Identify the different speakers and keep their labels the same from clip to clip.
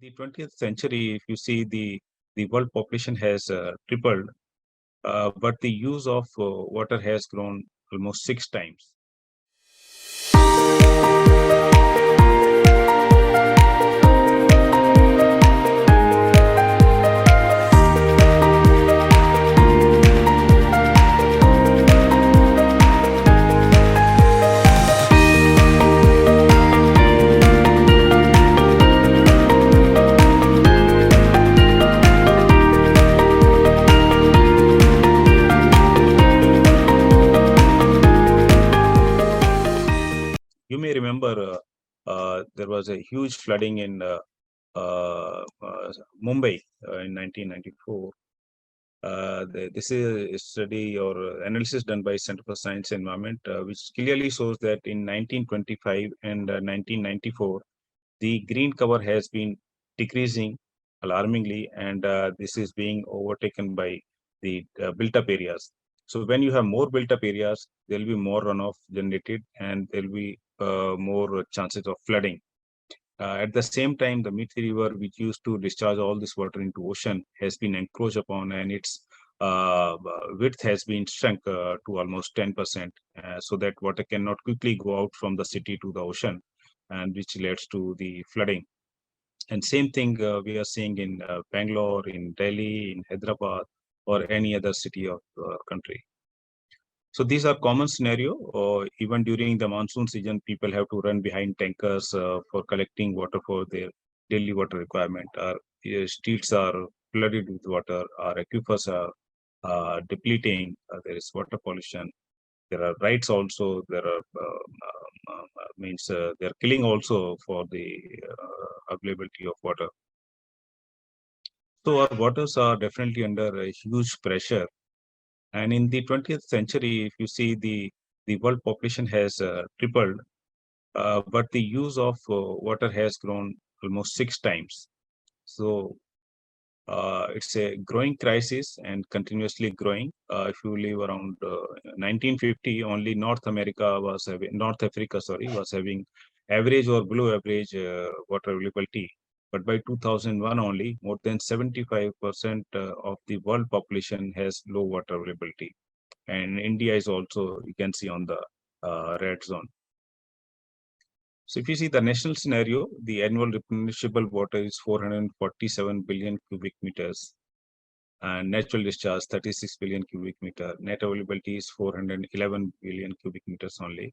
Speaker 1: the 20th century, if you see the world population has tripled, but the use of water has grown almost 6 times. You may remember there was a huge flooding in Mumbai in 1994. This is a study or analysis done by Center for Science and Environment, which clearly shows that in 1925 and 1994, the green cover has been decreasing alarmingly, and this is being overtaken by the built-up areas. So when you have more built-up areas, there will be more runoff generated, and there will be more chances of flooding. At the same time, the Mithi River, which used to discharge all this water into ocean, has been encroached upon, and its width has been shrunk to almost 10%, so that water cannot quickly go out from the city to the ocean, and which leads to the flooding. And same thing we are seeing in Bangalore, in Delhi, in Hyderabad, or any other city of country. So these are common scenario. Even during the monsoon season, people have to run behind tankers for collecting water for their daily water requirement. Our streets are flooded with water. Our aquifers are depleting. There is water pollution. There are riots also. There are they are killing also for the availability of water. So our waters are definitely under a huge pressure. And in the 20th century, if you see the world population has tripled, but the use of water has grown almost 6 times. So it's a growing crisis and continuously growing. If you live around 1950, only North Africa, was having average or below average water availability. But by 2001 only, more than 75% of the world population has low water availability. And India is also, you can see on the red zone. So if you see the national scenario, the annual replenishable water is 447 billion cubic meters, and natural discharge 36 billion cubic meter. Net availability is 411 billion cubic meters only.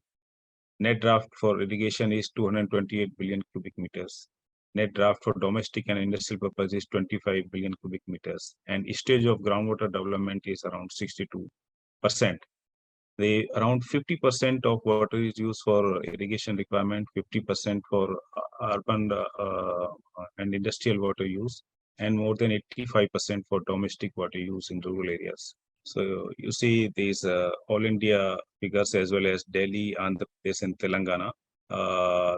Speaker 1: Net draft for irrigation is 228 billion cubic meters. Net draft for domestic and industrial purpose is 25 billion cubic meters. And stage of groundwater development is around 62%. Around 50% of water is used for irrigation requirement, 50% for urban and industrial water use, and more than 85% for domestic water use in rural areas. So you see these all India figures as well as Delhi, Andhra Pradesh, and Telangana.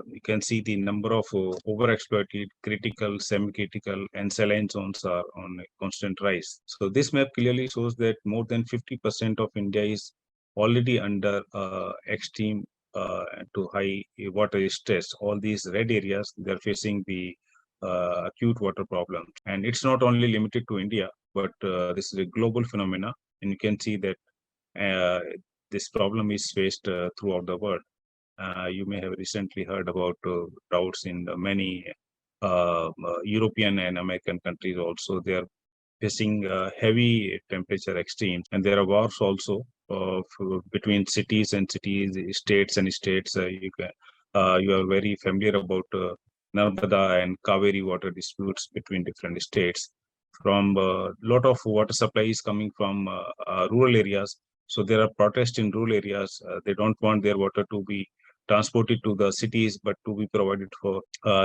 Speaker 1: You can see the number of overexploited, critical, semi-critical, and saline zones are on a constant rise. So this map clearly shows that more than 50% of India is already under extreme to high water stress. All these red areas, they're facing the acute water problem. And it's not only limited to India, but this is a global phenomena. And you can see that this problem is faced throughout the world. You may have recently heard about droughts in many European and American countries also. They are facing heavy temperature extremes, and there are wars also between cities and cities, states and states. You are very familiar about Narmada and Kaveri water disputes between different states. From a lot of water supply is coming from rural areas. So there are protests in rural areas. They don't want their water to be transported to the cities, but to be provided for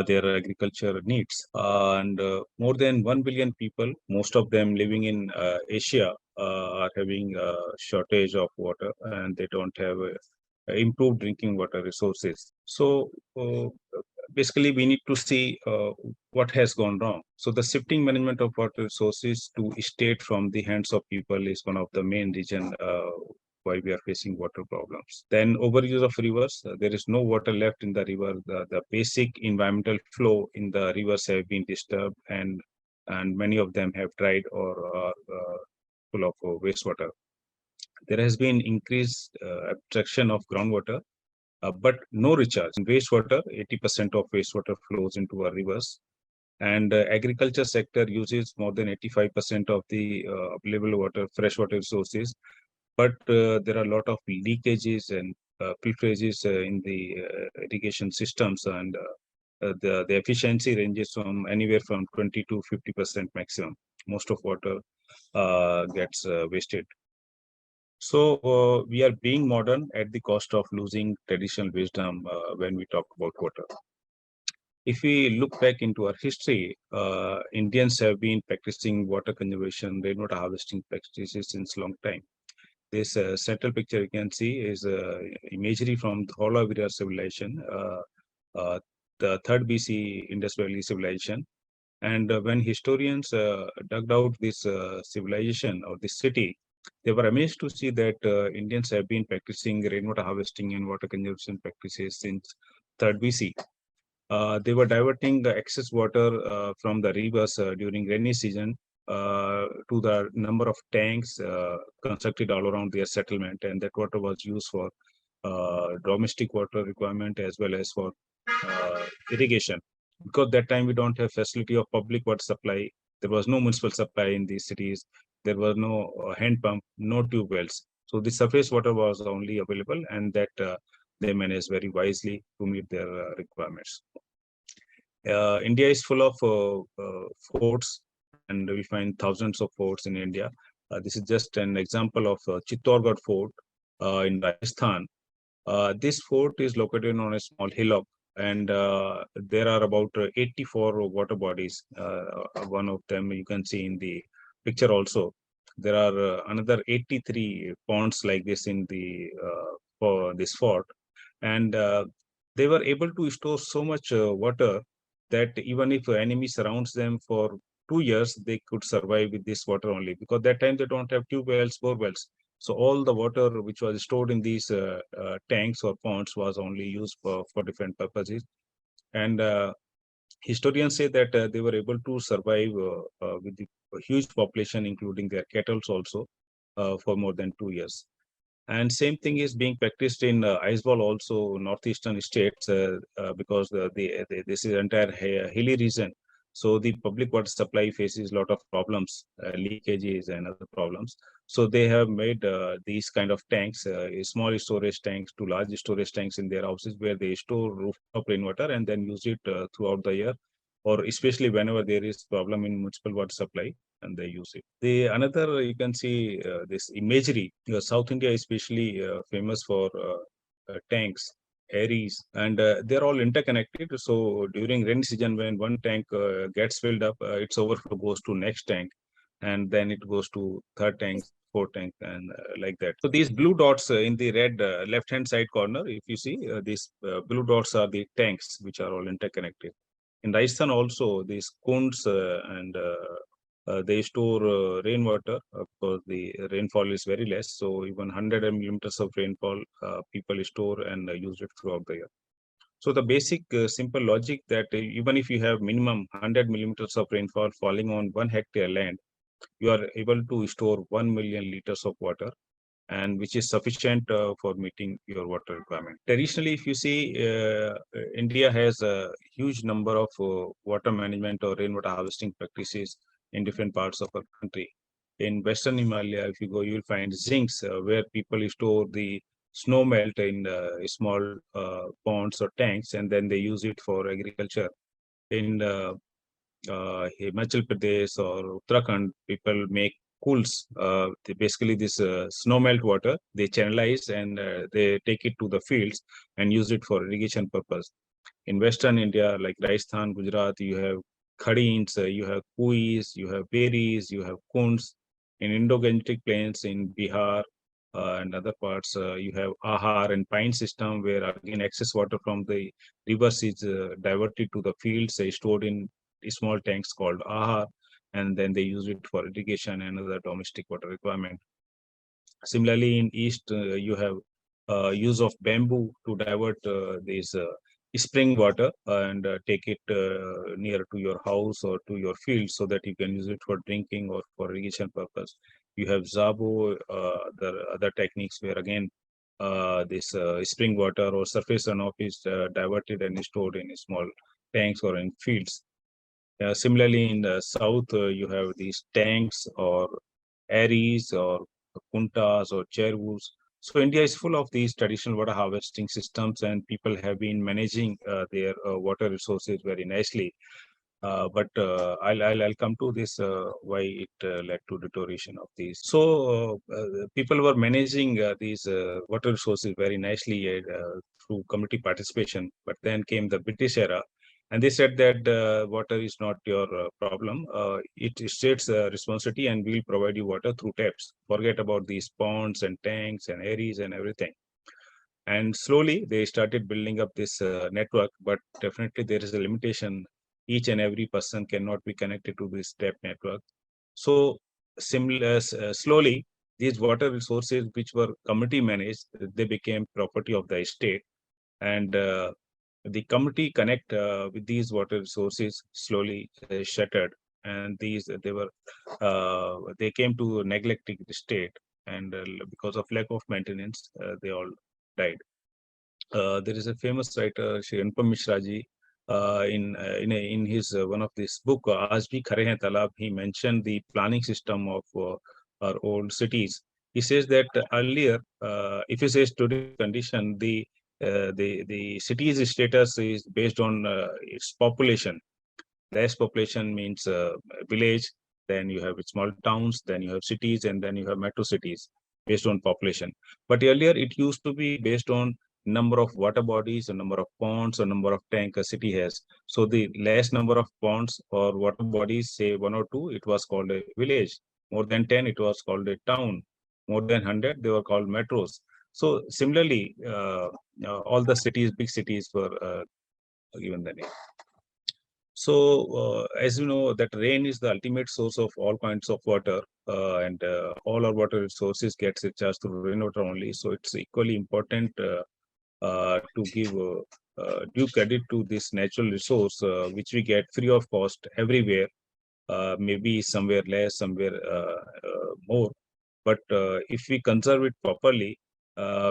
Speaker 1: their agriculture needs. And more than 1 billion people, most of them living in Asia, are having a shortage of water, and they don't have improved drinking water resources. So basically, we need to see what has gone wrong. So the shifting management of water resources to state from the hands of people is one of the main reason why we are facing water problems. Then overuse of rivers. There is no water left in the river. The basic environmental flow in the rivers have been disturbed, and many of them have dried or are full of wastewater. There has been increased abstraction of groundwater, but no recharge. In wastewater, 80% of wastewater flows into our rivers, and agriculture sector uses more than 85% of the available water, freshwater resources. But there are a lot of leakages and pilferages in the irrigation systems, and the efficiency ranges from anywhere from 20 to 50% maximum. Most of water gets wasted. So we are being modern at the cost of losing traditional wisdom when we talk about water. If we look back into our history, Indians have been practicing water conservation, rainwater harvesting practices since long time. This central picture you can see is imagery from the Holavira civilization, the 3rd BC Indus Valley civilization. And when historians dug out this civilization or this city, they were amazed to see that Indians have been practicing rainwater harvesting and water conservation practices since 3rd BC. They were diverting the excess water from the rivers during rainy season to the number of tanks constructed all around their settlement, and that water was used for domestic water requirement as well as for irrigation. Because that time we don't have facility of public water supply, there was no municipal supply in these cities, there was no hand pump, no tube wells. So the surface water was only available, and that they managed very wisely to meet their requirements. India is full of forts, and we find thousands of forts in India. This is just an example of Chittorgarh Fort in Rajasthan. This fort is located on a small hillock, and there are about 84 water bodies. One of them you can see in the picture also. There are another 83 ponds like this in the for this fort, and they were able to store so much water that even if enemy surrounds them for 2 years, they could survive with this water only, because that time they don't have tube wells, bore wells. So all the water which was stored in these tanks or ponds was only used for different purposes. And historians say that they were able to survive with the huge population, including their cattle also, for more than 2 years. And same thing is being practiced in Aizawl also, northeastern states, because this is entire hilly region. So the public water supply faces a lot of problems, leakages and other problems. So they have made these kind of tanks, small storage tanks to large storage tanks in their houses, where they store rooftop rainwater and then use it throughout the year, or especially whenever there is problem in municipal water supply, and they use it. The another you can see this imagery. South India is especially famous for tanks, areas, and they're all interconnected. So during rainy season, when one tank gets filled up, its overflow goes to next tank, and then it goes to third tank, fourth tank, and like that. So these blue dots in the red left-hand side corner, if you see, these blue dots are the tanks which are all interconnected. In Rajasthan also, these kunds and they store rainwater because the rainfall is very less. So even 100 millimeters of rainfall, people store and use it throughout the year. So the basic simple logic that even if you have minimum 100 millimeters of rainfall falling on 1 hectare land, you are able to store 1 million liters of water, and which is sufficient for meeting your water requirement. Traditionally, if you see, India has a huge number of water management or rainwater harvesting practices in different parts of our country. In Western Himalaya, if you go, you will find zincs, where people store the snow melt in small ponds or tanks, and then they use it for agriculture. In Himachal Pradesh or Uttarakhand, people make cools. Basically, this snow melt water they channelize, and they take it to the fields and use it for irrigation purpose. In Western India, like Rajasthan, Gujarat, you have khadins, you have kuis, you have berries, you have kunds. In Indo-Gangetic plains in Bihar and other parts, you have ahar and pine system, where again excess water from the rivers is diverted to the fields, stored in small tanks called ahar, and then they use it for irrigation and other domestic water requirement. Similarly, in East, you have use of bamboo to divert this spring water and take it near to your house or to your field so that you can use it for drinking or for irrigation purpose. You have Zabo, the other techniques where again this spring water or surface runoff is diverted and stored in small tanks or in fields. Similarly, in the south, you have these tanks or aeries or kuntas or chervus. So India is full of these traditional water harvesting systems, and people have been managing their water resources very nicely. But I'll come to this why it led to deterioration of these. So people were managing these water resources very nicely through community participation. But then came the British era, and they said that water is not your problem. It is state's responsibility, and we'll provide you water through taps. Forget about these ponds and tanks and areas and everything. And slowly they started building up this network, but definitely there is a limitation. Each and every person cannot be connected to this tap network. So slowly these water resources which were community managed, they became property of the state. And the community connect with these water resources slowly shattered, and they came to neglecting the state. And because of lack of maintenance, they all died. There is a famous writer, Shri Anupam Mishra ji, in his one of this book, Aaj Bhi Khare Hain Talab, he mentioned the planning system of our old cities. He says that earlier, if he says today's condition, the city's status is based on its population. Less population means village, then you have small towns, then you have cities, and then you have metro cities based on population. But earlier it used to be based on number of water bodies, a number of ponds, a number of tank a city has. So the less number of ponds or water bodies, say one or two, it was called a village. More than 10, it was called a town. More than 100, they were called metros. So similarly, all the cities, big cities were given the name. So, as you know, that rain is the ultimate source of all kinds of water, and all our water resources gets recharged through rainwater only. So, it's equally important to give due credit to this natural resource, which we get free of cost everywhere. Maybe somewhere less, somewhere more. But if we conserve it properly,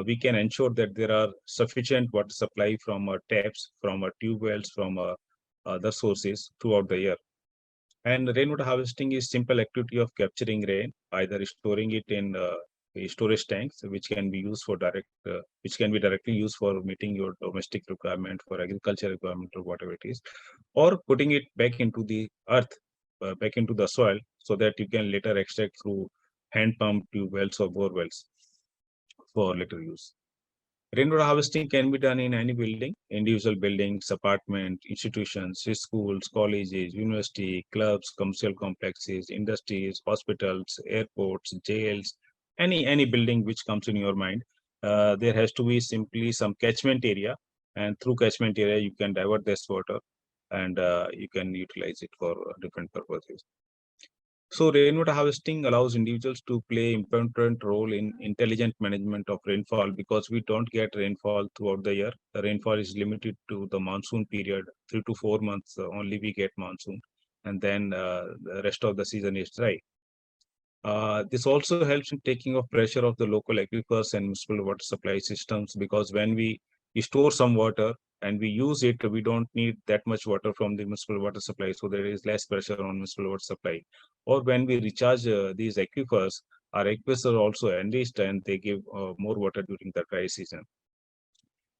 Speaker 1: we can ensure that there are sufficient water supply from our taps, from our tube wells, from other sources throughout the year. And rainwater harvesting is simple activity of capturing rain, either storing it in storage tanks, which can be directly used for meeting your domestic requirement, for agriculture requirement, or whatever it is, or putting it back into the earth, back into the soil, so that you can later extract through hand pump tube wells or bore wells for later use. Rainwater harvesting can be done in any building, individual buildings, apartment, institutions, schools, colleges, university, clubs, commercial complexes, industries, hospitals, airports, jails, any building which comes in your mind. There has to be simply some catchment area, and through catchment area you can divert this water, and you can utilize it for different purposes. So rainwater harvesting allows individuals to play important role in intelligent management of rainfall, because we don't get rainfall throughout the year. The rainfall is limited to the monsoon period, 3 to 4 months only we get monsoon, and then the rest of the season is dry. This also helps in taking off pressure of the local aquifers and municipal water supply systems, because when we store some water and we use it, we don't need that much water from the municipal water supply, so there is less pressure on municipal water supply. Or when we recharge these aquifers, our aquifers are also enriched and they give more water during the dry season.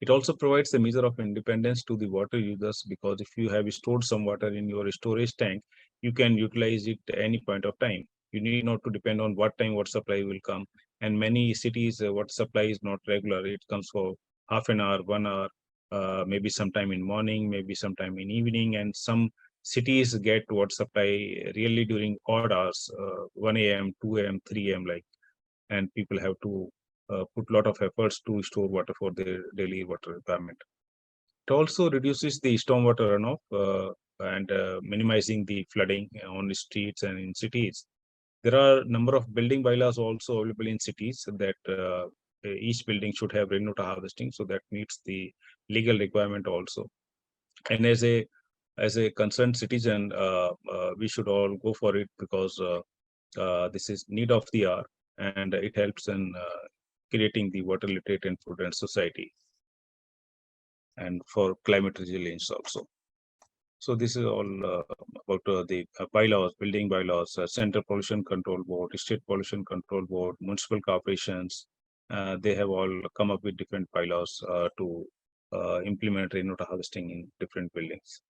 Speaker 1: It also provides a measure of independence to the water users, because if you have stored some water in your storage tank, you can utilize it at any point of time. You need not to depend on what time water supply will come. And many cities, water supply is not regular. It comes for half an hour, 1 hour, maybe sometime in morning, maybe sometime in evening. And some cities get water supply really during odd hours, 1 a.m., 2 a.m., 3 a.m. like, and people have to put a lot of efforts to store water for their daily water requirement. It also reduces the stormwater runoff and minimizing the flooding on the streets and in cities. There are a number of building bylaws also available in cities that each building should have rainwater harvesting, so that meets the legal requirement also. And as a concerned citizen, we should all go for it because this is need of the hour, and it helps in creating the water literate and prudent society, and for climate resilience also. So this is all about the bylaws, building bylaws, Central Pollution Control Board, State Pollution Control Board, municipal corporations. They have all come up with different bylaws to implement rainwater harvesting in different buildings.